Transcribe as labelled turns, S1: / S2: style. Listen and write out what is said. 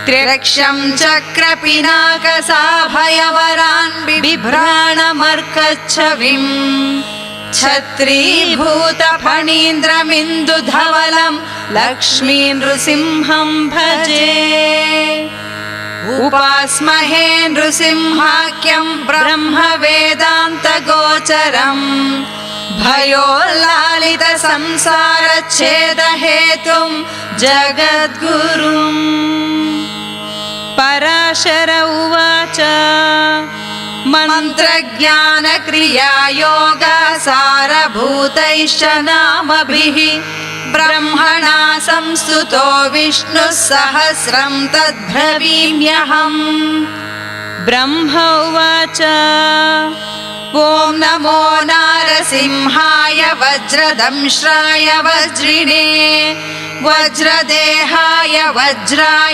S1: त्र्यक्षं चक्रपिनाकसाभयवरान् बिभ्राणमर्कच्छविम् छत्रीभूतफणीन्द्रमिन्दुधवलं लक्ष्मी नृसिंहं भजे। उपास्महे नृसिंहाख्यं ब्रह्मवेदान्तगोचरम् भयोल्लालितसंसारच्छेदहेतुं जगद्गुरुम्। पराशर उवाच मन्त्रज्ञानक्रियायोगसारभूतैश्च नामभिः ब्रह्मणा संस्तुतो विष्णुः सहस्रं तद्ब्रवीम्यहम्। ब्रह्म उवाच ॐ नमो नारसिंहाय वज्रदंष्ट्राय वज्रिणे वज्रदेहाय वज्राय